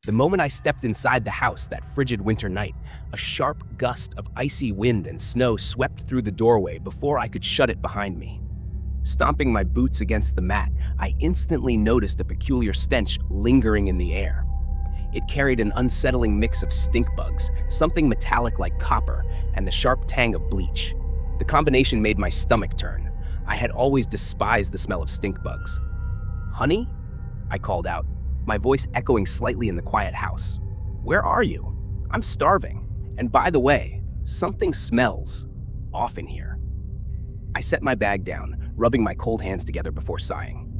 The moment I stepped inside the house that frigid winter night, a sharp gust of icy wind and snow swept through the doorway before I could shut it behind me. Stomping my boots against the mat, I instantly noticed a peculiar stench lingering in the air. It carried an unsettling mix of stink bugs, something metallic like copper, and the sharp tang of bleach. The combination made my stomach turn. I had always despised the smell of stink bugs. "Honey?" I called out, my voice echoing slightly in the quiet house. "Where are you? I'm starving. And by the way, something smells off in here." I set my bag down, rubbing my cold hands together before sighing.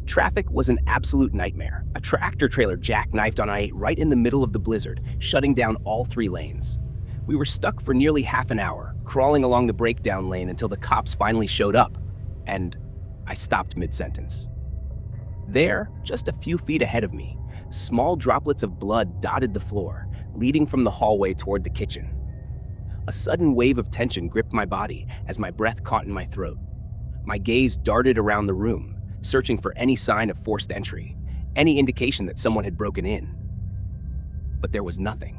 Traffic was an absolute nightmare. A tractor trailer jackknifed on I-8 right in the middle of the blizzard, shutting down all 3 lanes. We were stuck for nearly half an hour, crawling along the breakdown lane until the cops finally showed up, and I stopped mid-sentence. There, just a few feet ahead of me, small droplets of blood dotted the floor, leading from the hallway toward the kitchen. A sudden wave of tension gripped my body as my breath caught in my throat. My gaze darted around the room, searching for any sign of forced entry, any indication that someone had broken in. But there was nothing.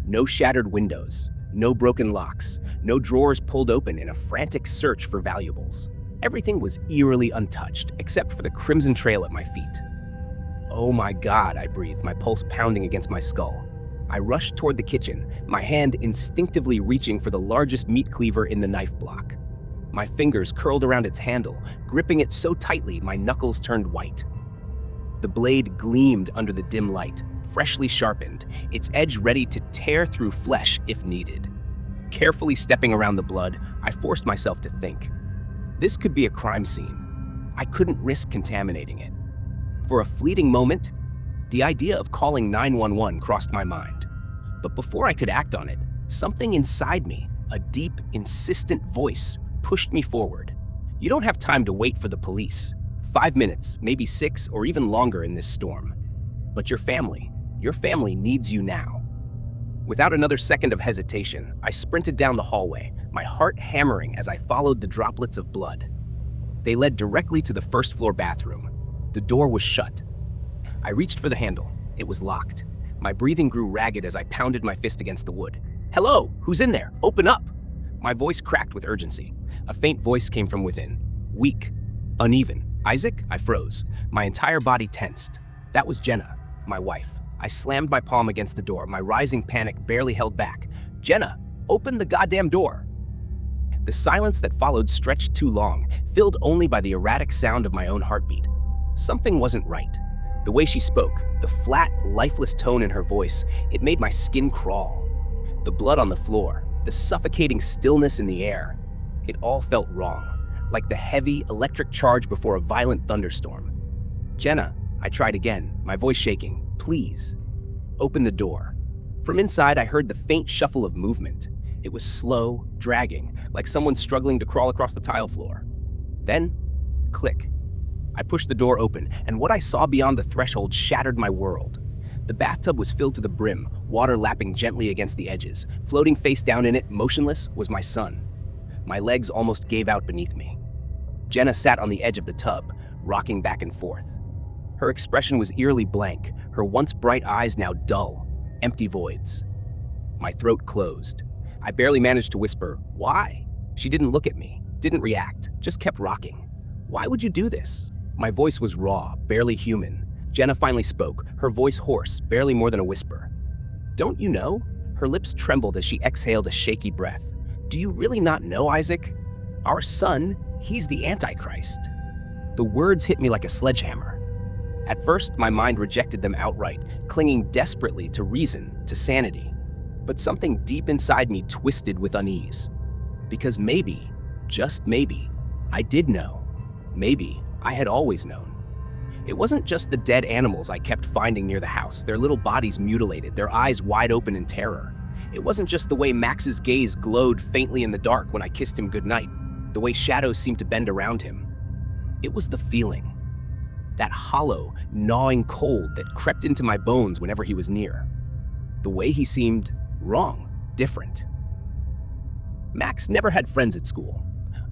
No shattered windows, no broken locks, no drawers pulled open in a frantic search for valuables. Everything was eerily untouched, except for the crimson trail at my feet. "Oh my God," I breathed, my pulse pounding against my skull. I rushed toward the kitchen, my hand instinctively reaching for the largest meat cleaver in the knife block. My fingers curled around its handle, gripping it so tightly my knuckles turned white. The blade gleamed under the dim light, freshly sharpened, its edge ready to tear through flesh if needed. Carefully stepping around the blood, I forced myself to think. This could be a crime scene. I couldn't risk contaminating it. For a fleeting moment, the idea of calling 911 crossed my mind. But before I could act on it, something inside me, a deep, insistent voice, pushed me forward. You don't have time to wait for the police. 5 minutes, maybe 6, or even longer in this storm. But your family needs you now. Without another second of hesitation, I sprinted down the hallway, my heart hammering as I followed the droplets of blood. They led directly to the first-floor bathroom. The door was shut. I reached for the handle. It was locked. My breathing grew ragged as I pounded my fist against the wood. "Hello? Who's in there? Open up!" My voice cracked with urgency. A faint voice came from within. Weak, uneven. "Isaac?" I froze. My entire body tensed. That was Jenna, my wife. I slammed my palm against the door, my rising panic barely held back. "Jenna, open the goddamn door!" The silence that followed stretched too long, filled only by the erratic sound of my own heartbeat. Something wasn't right. The way she spoke, the flat, lifeless tone in her voice, it made my skin crawl. The blood on the floor, the suffocating stillness in the air, it all felt wrong, like the heavy, electric charge before a violent thunderstorm. "Jenna," I tried again, my voice shaking. "Please, open the door." From inside, I heard the faint shuffle of movement. It was slow, dragging, like someone struggling to crawl across the tile floor. Then, click. I pushed the door open, and what I saw beyond the threshold shattered my world. The bathtub was filled to the brim, water lapping gently against the edges. Floating face down in it, motionless, was my son. My legs almost gave out beneath me. Jenna sat on the edge of the tub, rocking back and forth. Her expression was eerily blank, her once bright eyes now dull, empty voids. My throat closed. I barely managed to whisper, "Why?" She didn't look at me, didn't react, just kept rocking. "Why would you do this?" My voice was raw, barely human. Jenna finally spoke, her voice hoarse, barely more than a whisper. "Don't you know?" Her lips trembled as she exhaled a shaky breath. "Do you really not know, Isaac? Our son, he's the Antichrist." The words hit me like a sledgehammer. At first, my mind rejected them outright, clinging desperately to reason, to sanity. But something deep inside me twisted with unease. Because maybe, just maybe, I did know. Maybe I had always known. It wasn't just the dead animals I kept finding near the house, their little bodies mutilated, their eyes wide open in terror. It wasn't just the way Max's gaze glowed faintly in the dark when I kissed him goodnight, the way shadows seemed to bend around him. It was the feeling. That hollow, gnawing cold that crept into my bones whenever he was near. The way he seemed wrong, different. Max never had friends at school.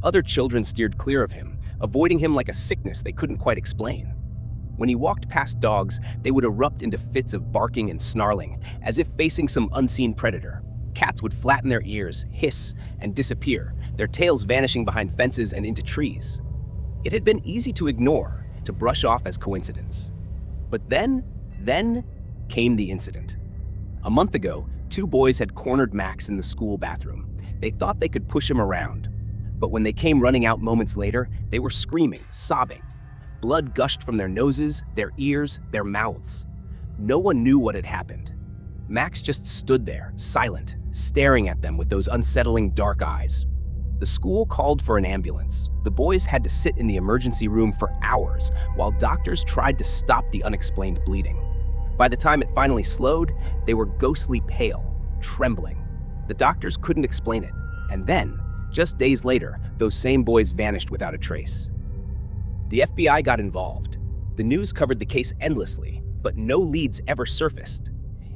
Other children steered clear of him, avoiding him like a sickness they couldn't quite explain. When he walked past dogs, they would erupt into fits of barking and snarling, as if facing some unseen predator. Cats would flatten their ears, hiss, and disappear, their tails vanishing behind fences and into trees. It had been easy to ignore, to brush off as coincidence. But then came the incident. A month ago, two boys had cornered Max in the school bathroom. They thought they could push him around. But when they came running out moments later, they were screaming, sobbing. Blood gushed from their noses, their ears, their mouths. No one knew what had happened. Max just stood there, silent, staring at them with those unsettling dark eyes. The school called for an ambulance. The boys had to sit in the emergency room for hours while doctors tried to stop the unexplained bleeding. By the time it finally slowed, they were ghostly pale, trembling. The doctors couldn't explain it. And then, just days later, those same boys vanished without a trace. The FBI got involved. The news covered the case endlessly, but no leads ever surfaced.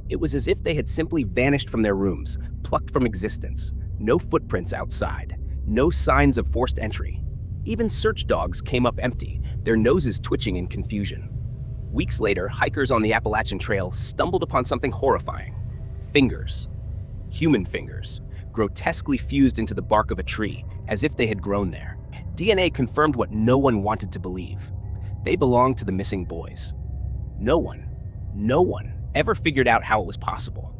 It was as if they had simply vanished from their rooms, plucked from existence. No footprints outside, no signs of forced entry. Even search dogs came up empty, their noses twitching in confusion. Weeks later, hikers on the Appalachian Trail stumbled upon something horrifying. Fingers. Human fingers, grotesquely fused into the bark of a tree, as if they had grown there. DNA confirmed what no one wanted to believe. They belonged to the missing boys. No one ever figured out how it was possible.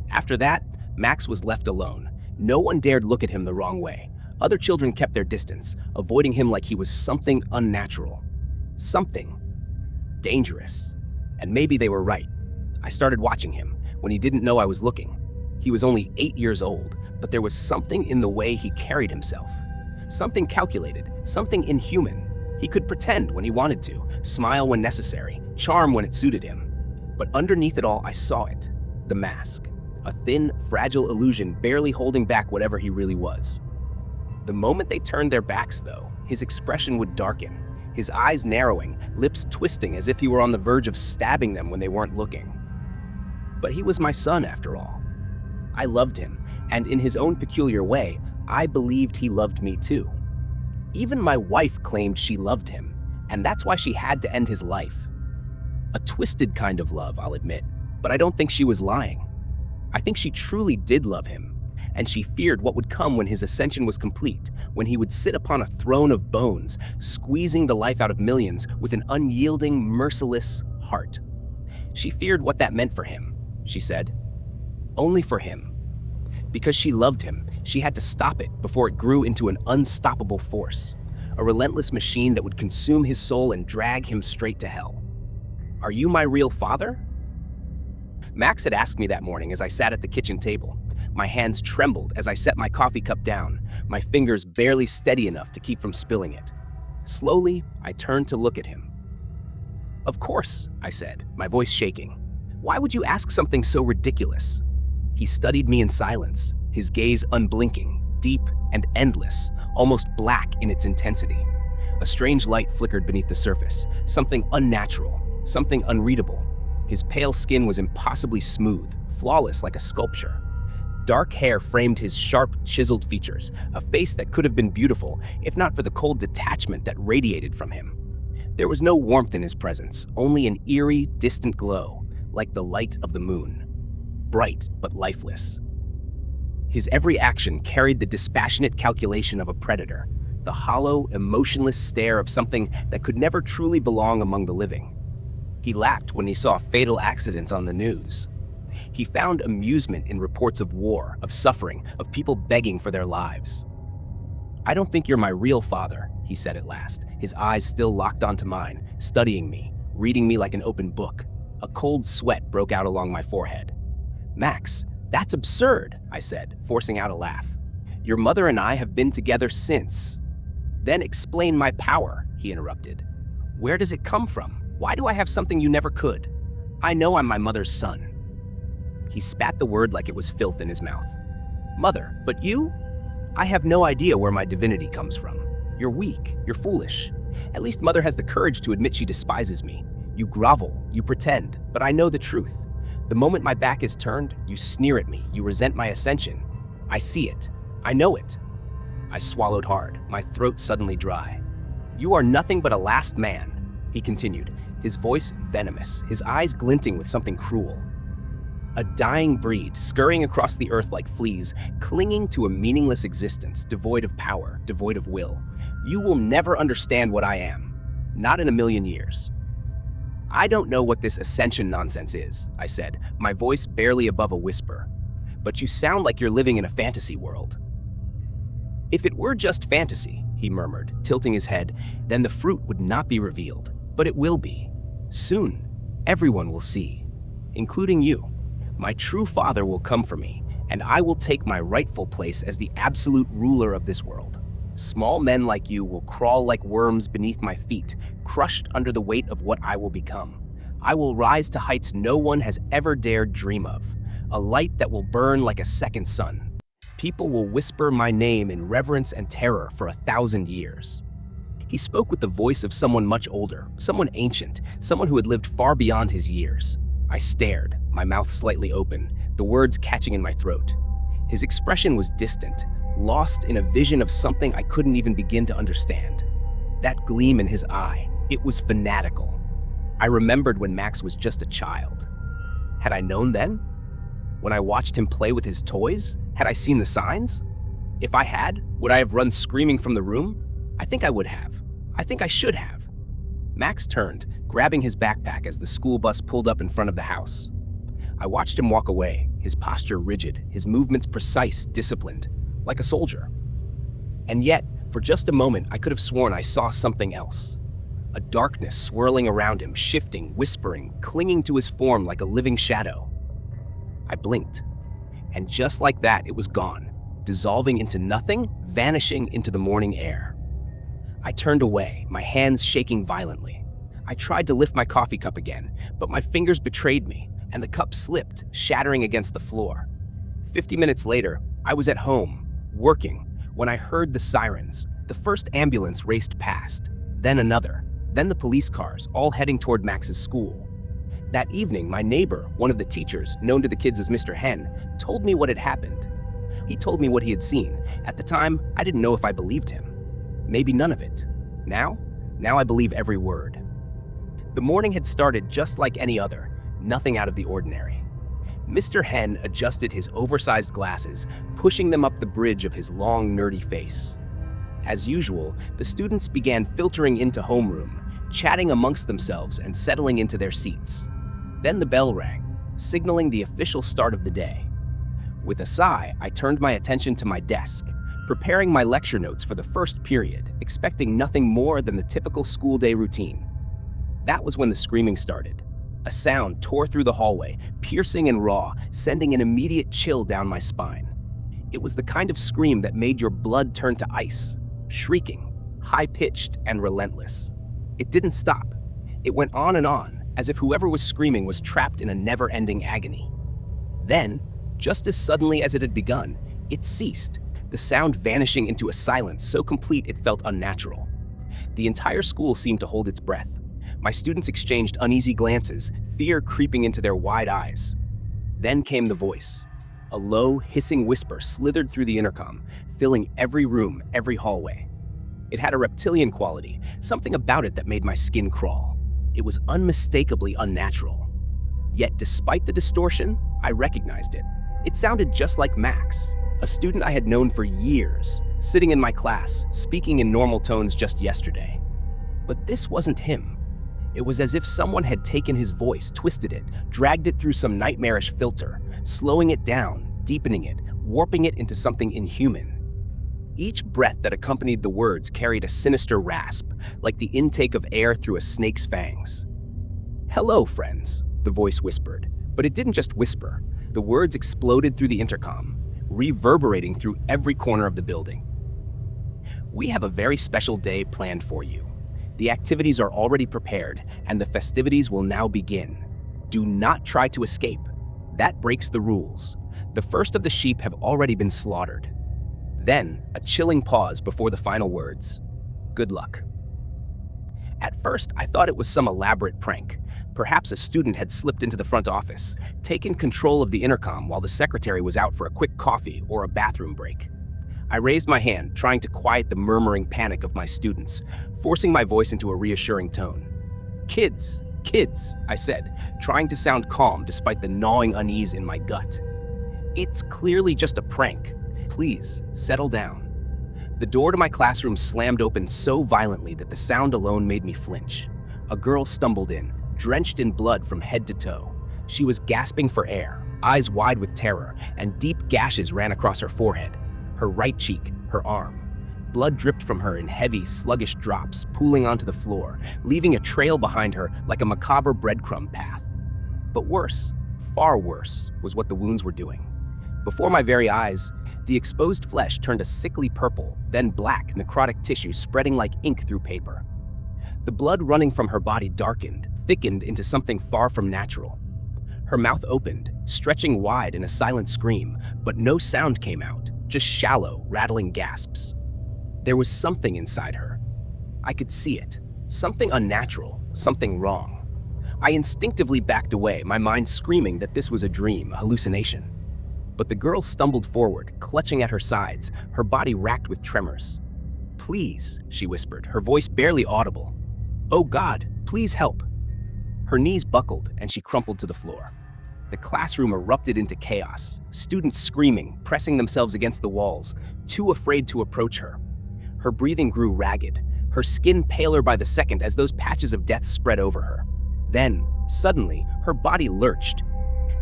After that, Max was left alone. No one dared look at him the wrong way. Other children kept their distance, avoiding him like he was something unnatural. Something dangerous. And maybe they were right. I started watching him when he didn't know I was looking. He was only 8 years old, but there was something in the way he carried himself. Something calculated, something inhuman. He could pretend when he wanted to, smile when necessary, charm when it suited him. But underneath it all, I saw it. The mask. A thin, fragile illusion barely holding back whatever he really was. The moment they turned their backs, though, his expression would darken, his eyes narrowing, lips twisting as if he were on the verge of stabbing them when they weren't looking. But he was my son, after all. I loved him, and in his own peculiar way, I believed he loved me too. Even my wife claimed she loved him, and that's why she had to end his life. A twisted kind of love, I'll admit, but I don't think she was lying. I think she truly did love him, and she feared what would come when his ascension was complete, when he would sit upon a throne of bones, squeezing the life out of millions with an unyielding, merciless heart. She feared what that meant for him, she said. Only for him. Because she loved him, she had to stop it before it grew into an unstoppable force, a relentless machine that would consume his soul and drag him straight to hell. Are you my real father? Max had asked me that morning as I sat at the kitchen table. My hands trembled as I set my coffee cup down, my fingers barely steady enough to keep from spilling it. Slowly, I turned to look at him. Of course, I said, my voice shaking. Why would you ask something so ridiculous? He studied me in silence, his gaze unblinking, deep and endless, almost black in its intensity. A strange light flickered beneath the surface, something unnatural, something unreadable. His pale skin was impossibly smooth, flawless like a sculpture. Dark hair framed his sharp, chiseled features, a face that could have been beautiful if not for the cold detachment that radiated from him. There was no warmth in his presence, only an eerie, distant glow, like the light of the moon. Bright but lifeless. His every action carried the dispassionate calculation of a predator, the hollow, emotionless stare of something that could never truly belong among the living. He laughed when he saw fatal accidents on the news. He found amusement in reports of war, of suffering, of people begging for their lives. I don't think you're my real father, he said at last, his eyes still locked onto mine, studying me, reading me like an open book. A cold sweat broke out along my forehead. Max, that's absurd, I said, forcing out a laugh. Your mother and I have been together since. Then explain my power, he interrupted. Where does it come from? Why do I have something you never could? I know I'm my mother's son. He spat the word like it was filth in his mouth. Mother, but you? I have no idea where my divinity comes from. You're weak, you're foolish. At least Mother has the courage to admit she despises me. You grovel, you pretend, but I know the truth. The moment my back is turned, you sneer at me, you resent my ascension. I see it. I know it. I swallowed hard, my throat suddenly dry. You are nothing but a last man, he continued, his voice venomous, his eyes glinting with something cruel. A dying breed, scurrying across the earth like fleas, clinging to a meaningless existence, devoid of power, devoid of will. You will never understand what I am. Not in a million years. I don't know what this ascension nonsense is, I said, my voice barely above a whisper. But you sound like you're living in a fantasy world. If it were just fantasy, he murmured, tilting his head, then the fruit would not be revealed. But it will be. Soon, everyone will see, including you. My true father will come for me, and I will take my rightful place as the absolute ruler of this world. Small men like you will crawl like worms beneath my feet, crushed under the weight of what I will become. I will rise to heights no one has ever dared dream of, a light that will burn like a second sun. People will whisper my name in reverence and terror for 1,000 years. He spoke with the voice of someone much older, someone ancient, someone who had lived far beyond his years. I stared, my mouth slightly open, the words catching in my throat. His expression was distant, lost in a vision of something I couldn't even begin to understand. That gleam in his eye, it was fanatical. I remembered when Max was just a child. Had I known then? When I watched him play with his toys, had I seen the signs? If I had, would I have run screaming from the room? I think I would have. I think I should have. Max turned, grabbing his backpack as the school bus pulled up in front of the house. I watched him walk away, his posture rigid, his movements precise, disciplined, like a soldier. And yet, for just a moment, I could have sworn I saw something else. A darkness swirling around him, shifting, whispering, clinging to his form like a living shadow. I blinked, and just like that, it was gone, dissolving into nothing, vanishing into the morning air. I turned away, my hands shaking violently. I tried to lift my coffee cup again, but my fingers betrayed me, and the cup slipped, shattering against the floor. 50 minutes later, I was at home, working, when I heard the sirens. The first ambulance raced past, then another, then the police cars, all heading toward Max's school. That evening, my neighbor, one of the teachers, known to the kids as Mr. Hen, told me what had happened. He told me what he had seen. At the time, I didn't know if I believed him. Maybe none of it. Now I believe every word. The morning had started just like any other, nothing out of the ordinary. Mr. Hen adjusted his oversized glasses, pushing them up the bridge of his long, nerdy face. As usual, the students began filtering into homeroom, chatting amongst themselves and settling into their seats. Then the bell rang, signaling the official start of the day. With a sigh, I turned my attention to my desk, preparing my lecture notes for the first period, expecting nothing more than the typical school day routine. That was when the screaming started. A sound tore through the hallway, piercing and raw, sending an immediate chill down my spine. It was the kind of scream that made your blood turn to ice, shrieking, high-pitched and relentless. It didn't stop. It went on, as if whoever was screaming was trapped in a never-ending agony. Then, just as suddenly as it had begun, it ceased, the sound vanishing into a silence so complete it felt unnatural. The entire school seemed to hold its breath. My students exchanged uneasy glances, fear creeping into their wide eyes. Then came the voice. A low, hissing whisper slithered through the intercom, filling every room, every hallway. It had a reptilian quality, something about it that made my skin crawl. It was unmistakably unnatural. Yet despite the distortion, I recognized it. It sounded just like Max, a student I had known for years, sitting in my class, speaking in normal tones just yesterday. But this wasn't him. It was as if someone had taken his voice, twisted it, dragged it through some nightmarish filter, slowing it down, deepening it, warping it into something inhuman. Each breath that accompanied the words carried a sinister rasp, like the intake of air through a snake's fangs. "Hello, friends," the voice whispered. But it didn't just whisper. The words exploded through the intercom, reverberating through every corner of the building. "We have a very special day planned for you. The activities are already prepared, and the festivities will now begin. Do not try to escape. That breaks the rules. The first of the sheep have already been slaughtered." Then, a chilling pause before the final words. "Good luck." At first, I thought it was some elaborate prank. Perhaps a student had slipped into the front office, taken control of the intercom while the secretary was out for a quick coffee or a bathroom break. I raised my hand, trying to quiet the murmuring panic of my students, forcing my voice into a reassuring tone. "Kids, Kids, I said, trying to sound calm despite the gnawing unease in my gut. It's clearly just a prank. Please, settle down. The door to my classroom slammed open so violently that the sound alone made me flinch. A girl stumbled in, drenched in blood from head to toe. She was gasping for air, eyes wide with terror, and deep gashes ran across her forehead, her right cheek, her arm. Blood dripped from her in heavy, sluggish drops, pooling onto the floor, leaving a trail behind her like a macabre breadcrumb path. But worse, far worse, was what the wounds were doing. Before my very eyes, the exposed flesh turned a sickly purple, then black necrotic tissue spreading like ink through paper. The blood running from her body darkened, thickened into something far from natural. Her mouth opened, stretching wide in a silent scream, but no sound came out, just shallow, rattling gasps. There was something inside her. I could see it. Something unnatural, something wrong. I instinctively backed away, my mind screaming that this was a dream, a hallucination. But the girl stumbled forward, clutching at her sides, her body racked with tremors. "Please," she whispered, her voice barely audible. "Oh God, please help." Her knees buckled and she crumpled to the floor. The classroom erupted into chaos, students screaming, pressing themselves against the walls, too afraid to approach her. Her breathing grew ragged, her skin paler by the second as those patches of death spread over her. Then, suddenly, her body lurched,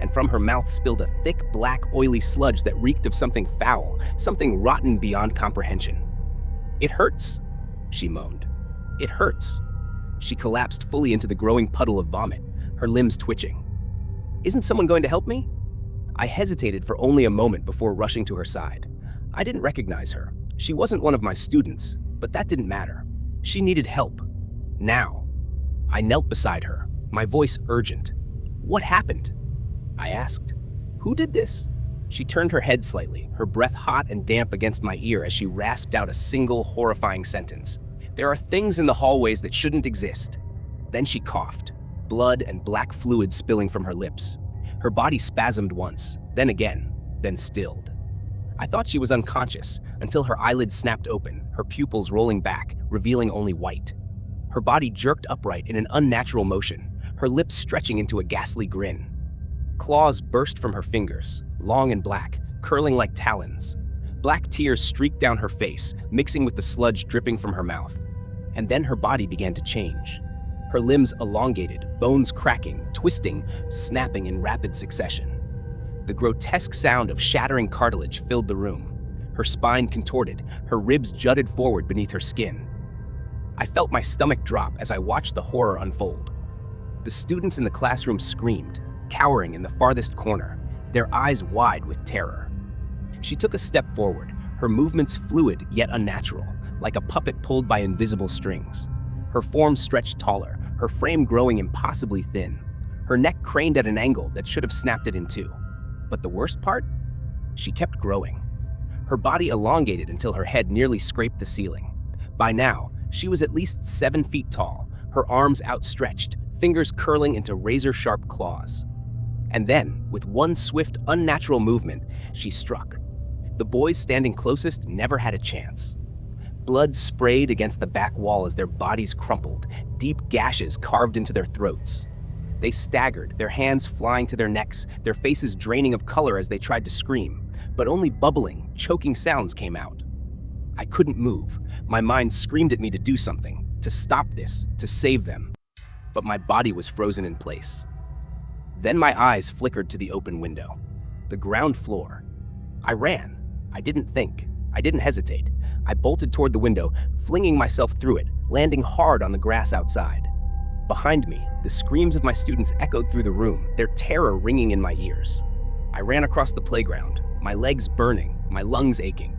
and from her mouth spilled a thick, black, oily sludge that reeked of something foul, something rotten beyond comprehension. "It hurts," she moaned. "It hurts." She collapsed fully into the growing puddle of vomit, her limbs twitching. "Isn't someone going to help me?" I hesitated for only a moment before rushing to her side. I didn't recognize her. She wasn't one of my students, but that didn't matter. She needed help. Now. I knelt beside her, my voice urgent. "What happened?" I asked. "Who did this?" She turned her head slightly, her breath hot and damp against my ear as she rasped out a single horrifying sentence. "There are things in the hallways that shouldn't exist." Then she coughed, blood and black fluid spilling from her lips. Her body spasmed once, then again, then stilled. I thought she was unconscious until her eyelids snapped open, her pupils rolling back, revealing only white. Her body jerked upright in an unnatural motion, her lips stretching into a ghastly grin. Claws burst from her fingers, long and black, curling like talons. Black tears streaked down her face, mixing with the sludge dripping from her mouth. And then her body began to change. Her limbs elongated, bones cracking, twisting, snapping in rapid succession. The grotesque sound of shattering cartilage filled the room. Her spine contorted, her ribs jutted forward beneath her skin. I felt my stomach drop as I watched the horror unfold. The students in the classroom screamed, cowering in the farthest corner, their eyes wide with terror. She took a step forward, her movements fluid yet unnatural, like a puppet pulled by invisible strings. Her form stretched taller, her frame growing impossibly thin. Her neck craned at an angle that should have snapped it in two. But the worst part? She kept growing. Her body elongated until her head nearly scraped the ceiling. By now, she was at least 7 feet tall, her arms outstretched, fingers curling into razor-sharp claws. And then, with one swift, unnatural movement, she struck. The boys standing closest never had a chance. Blood sprayed against the back wall as their bodies crumpled, deep gashes carved into their throats. They staggered, their hands flying to their necks, their faces draining of color as they tried to scream, but only bubbling, choking sounds came out. I couldn't move. My mind screamed at me to do something, to stop this, to save them. But my body was frozen in place. Then my eyes flickered to the open window. The ground floor. I ran. I didn't think. I didn't hesitate. I bolted toward the window, flinging myself through it, landing hard on the grass outside. Behind me, the screams of my students echoed through the room, their terror ringing in my ears. I ran across the playground, my legs burning, my lungs aching.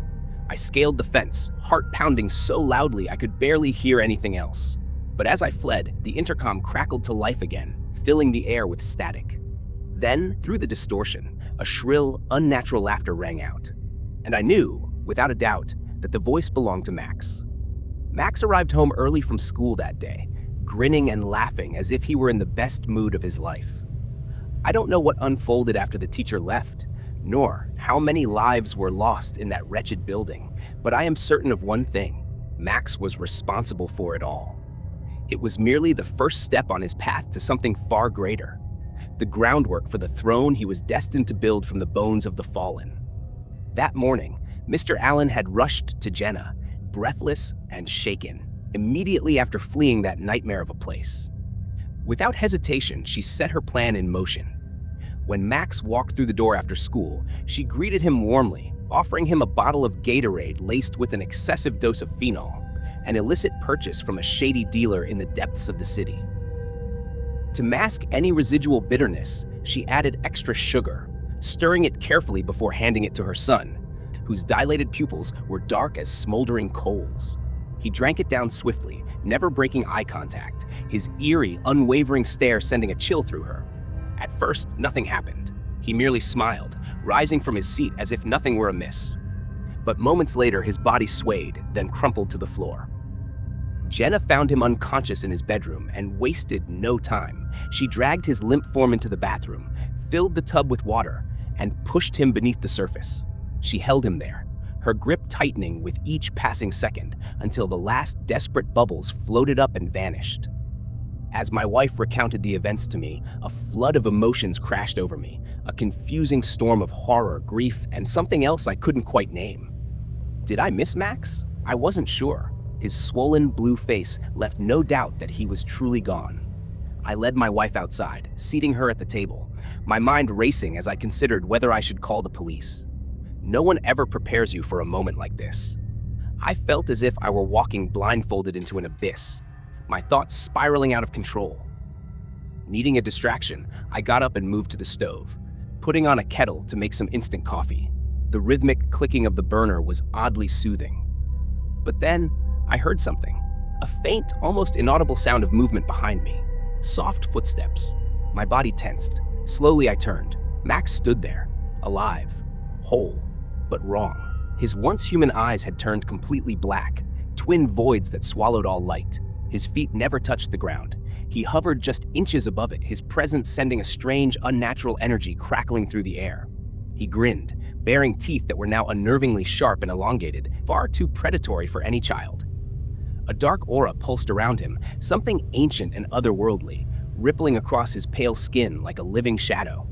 I scaled the fence, heart pounding so loudly I could barely hear anything else. But as I fled, the intercom crackled to life again, filling the air with static. Then, through the distortion, a shrill, unnatural laughter rang out. And I knew, without a doubt, that the voice belonged to Max. Max arrived home early from school that day, grinning and laughing as if he were in the best mood of his life. I don't know what unfolded after the teacher left, nor how many lives were lost in that wretched building, but I am certain of one thing: Max was responsible for it all. It was merely the first step on his path to something far greater, the groundwork for the throne he was destined to build from the bones of the fallen. That morning, Mr. Allen had rushed to Jenna, breathless and shaken, immediately after fleeing that nightmare of a place. Without hesitation, she set her plan in motion. When Max walked through the door after school, she greeted him warmly, offering him a bottle of Gatorade laced with an excessive dose of phenol, an illicit purchase from a shady dealer in the depths of the city. To mask any residual bitterness, she added extra sugar, stirring it carefully before handing it to her son, whose dilated pupils were dark as smoldering coals. He drank it down swiftly, never breaking eye contact, his eerie, unwavering stare sending a chill through her. At first, nothing happened. He merely smiled, rising from his seat as if nothing were amiss. But moments later, his body swayed, then crumpled to the floor. Jenna found him unconscious in his bedroom and wasted no time. She dragged his limp form into the bathroom, filled the tub with water, and pushed him beneath the surface. She held him there, her grip tightening with each passing second until the last desperate bubbles floated up and vanished. As my wife recounted the events to me, a flood of emotions crashed over me, a confusing storm of horror, grief, and something else I couldn't quite name. Did I miss Max? I wasn't sure. His swollen blue face left no doubt that he was truly gone. I led my wife outside, seating her at the table, my mind racing as I considered whether I should call the police. No one ever prepares you for a moment like this. I felt as if I were walking blindfolded into an abyss, my thoughts spiraling out of control. Needing a distraction, I got up and moved to the stove, putting on a kettle to make some instant coffee. The rhythmic clicking of the burner was oddly soothing. But then, I heard something, a faint, almost inaudible sound of movement behind me. Soft footsteps. My body tensed. Slowly I turned. Max stood there, alive, whole, but wrong. His once human eyes had turned completely black, twin voids that swallowed all light. His feet never touched the ground. He hovered just inches above it, his presence sending a strange, unnatural energy crackling through the air. He grinned, baring teeth that were now unnervingly sharp and elongated, far too predatory for any child. A dark aura pulsed around him, something ancient and otherworldly, rippling across his pale skin like a living shadow.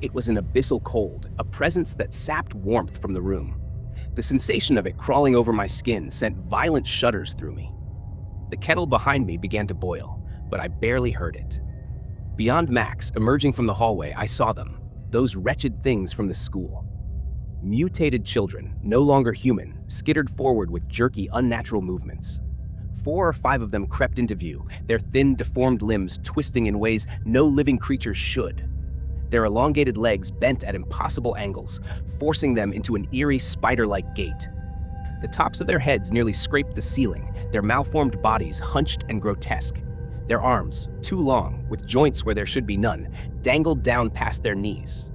It was an abyssal cold, a presence that sapped warmth from the room. The sensation of it crawling over my skin sent violent shudders through me. The kettle behind me began to boil, but I barely heard it. Beyond Max, emerging from the hallway, I saw them, those wretched things from the school. Mutated children, no longer human, skittered forward with jerky, unnatural movements. 4 or 5 of them crept into view, their thin, deformed limbs twisting in ways no living creature should. Their elongated legs bent at impossible angles, forcing them into an eerie, spider-like gait. The tops of their heads nearly scraped the ceiling, their malformed bodies hunched and grotesque. Their arms, too long, with joints where there should be none, dangled down past their knees.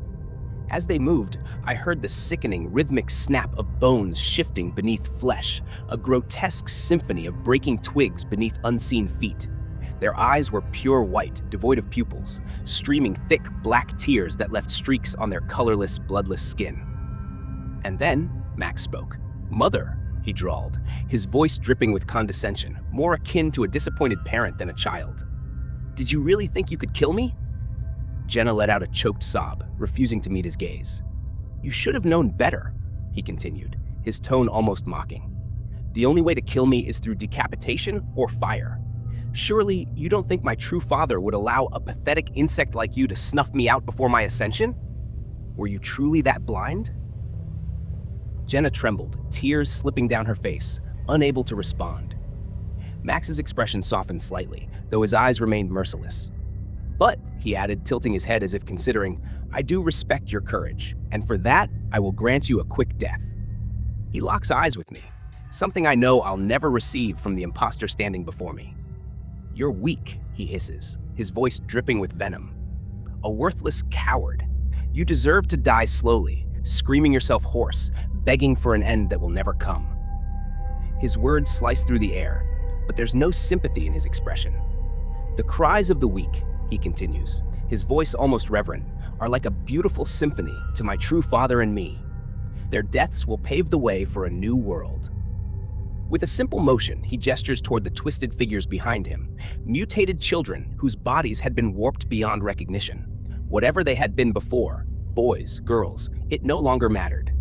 As they moved, I heard the sickening, rhythmic snap of bones shifting beneath flesh, a grotesque symphony of breaking twigs beneath unseen feet. Their eyes were pure white, devoid of pupils, streaming thick, black tears that left streaks on their colorless, bloodless skin. And then, Max spoke. "Mother," he drawled, his voice dripping with condescension, more akin to a disappointed parent than a child. "Did you really think you could kill me?" Jenna let out a choked sob, refusing to meet his gaze. "You should have known better," he continued, his tone almost mocking. "The only way to kill me is through decapitation or fire. Surely you don't think my true father would allow a pathetic insect like you to snuff me out before my ascension? Were you truly that blind?" Jenna trembled, tears slipping down her face, unable to respond. Max's expression softened slightly, though his eyes remained merciless. "But," he added, tilting his head as if considering, "I do respect your courage, and for that, I will grant you a quick death." He locks eyes with me, something I know I'll never receive from the imposter standing before me. "You're weak," he hisses, his voice dripping with venom. "A worthless coward. You deserve to die slowly, screaming yourself hoarse, begging for an end that will never come." His words slice through the air, but there's no sympathy in his expression. "The cries of the weak," he continues, his voice almost reverent, "are like a beautiful symphony to my true father and me. Their deaths will pave the way for a new world." With a simple motion, he gestures toward the twisted figures behind him, mutated children whose bodies had been warped beyond recognition. Whatever they had been before, boys, girls, it no longer mattered.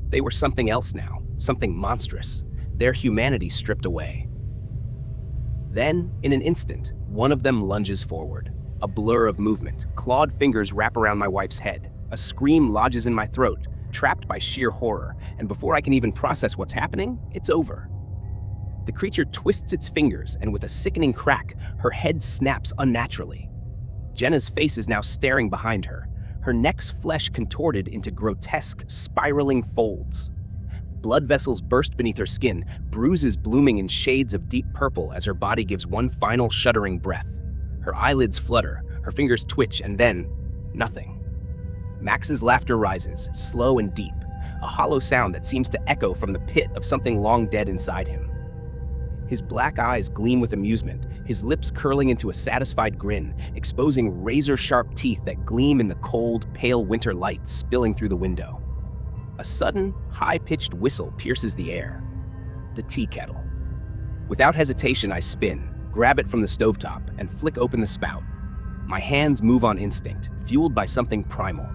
They were something else now, something monstrous, their humanity stripped away. Then, in an instant, one of them lunges forward. A blur of movement, clawed fingers wrap around my wife's head. A scream lodges in my throat, trapped by sheer horror, and before I can even process what's happening, it's over. The creature twists its fingers, and with a sickening crack, her head snaps unnaturally. Jenna's face is now staring behind her, her neck's flesh contorted into grotesque, spiraling folds. Blood vessels burst beneath her skin, bruises blooming in shades of deep purple as her body gives one final shuddering breath. Her eyelids flutter, her fingers twitch, and then, nothing. Max's laughter rises, slow and deep, a hollow sound that seems to echo from the pit of something long dead inside him. His black eyes gleam with amusement, his lips curling into a satisfied grin, exposing razor-sharp teeth that gleam in the cold, pale winter light spilling through the window. A sudden, high-pitched whistle pierces the air. The tea kettle. Without hesitation, I spin, grab it from the stovetop, and flick open the spout. My hands move on instinct, fueled by something primal.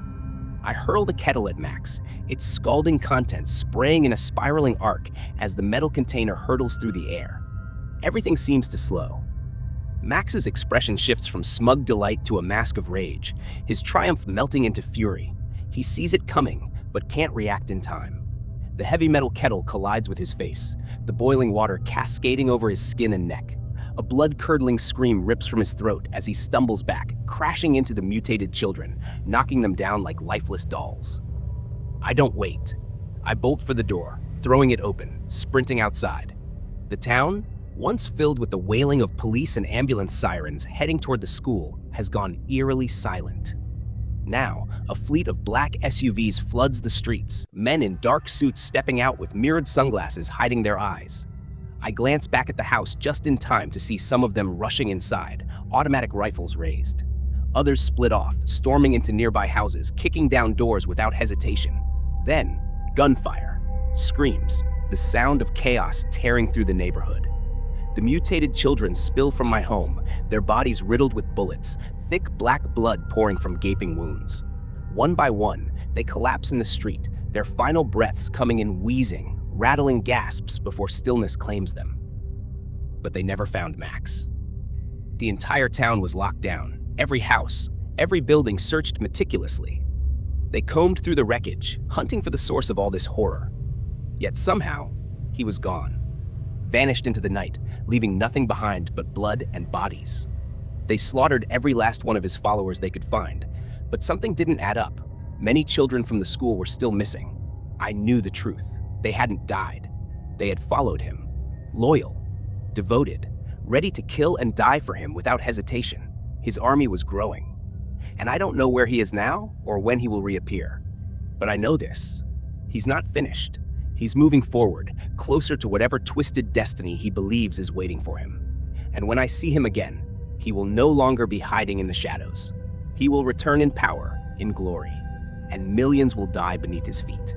I hurl the kettle at Max, its scalding contents spraying in a spiraling arc as the metal container hurtles through the air. Everything seems to slow. Max's expression shifts from smug delight to a mask of rage, his triumph melting into fury. He sees it coming, but can't react in time. The heavy metal kettle collides with his face, the boiling water cascading over his skin and neck. A blood-curdling scream rips from his throat as he stumbles back, crashing into the mutated children, knocking them down like lifeless dolls. I don't wait. I bolt for the door, throwing it open, sprinting outside. The town, once filled with the wailing of police and ambulance sirens heading toward the school, has gone eerily silent. Now, a fleet of black SUVs floods the streets, men in dark suits stepping out with mirrored sunglasses hiding their eyes. I glance back at the house just in time to see some of them rushing inside, automatic rifles raised. Others split off, storming into nearby houses, kicking down doors without hesitation. Then, gunfire, screams, the sound of chaos tearing through the neighborhood. The mutated children spill from my home, their bodies riddled with bullets, thick black blood pouring from gaping wounds. One by one, they collapse in the street, their final breaths coming in wheezing, rattling gasps before stillness claims them. But they never found Max. The entire town was locked down, every house, every building searched meticulously. They combed through the wreckage, hunting for the source of all this horror. Yet somehow, he was gone, vanished into the night, leaving nothing behind but blood and bodies. They slaughtered every last one of his followers they could find, but something didn't add up. Many children from the school were still missing. I knew the truth. They hadn't died. They had followed him, loyal, devoted, ready to kill and die for him without hesitation. His army was growing. And I don't know where he is now or when he will reappear. But I know this. He's not finished. He's moving forward, closer to whatever twisted destiny he believes is waiting for him. And when I see him again, he will no longer be hiding in the shadows. He will return in power, in glory, and millions will die beneath his feet.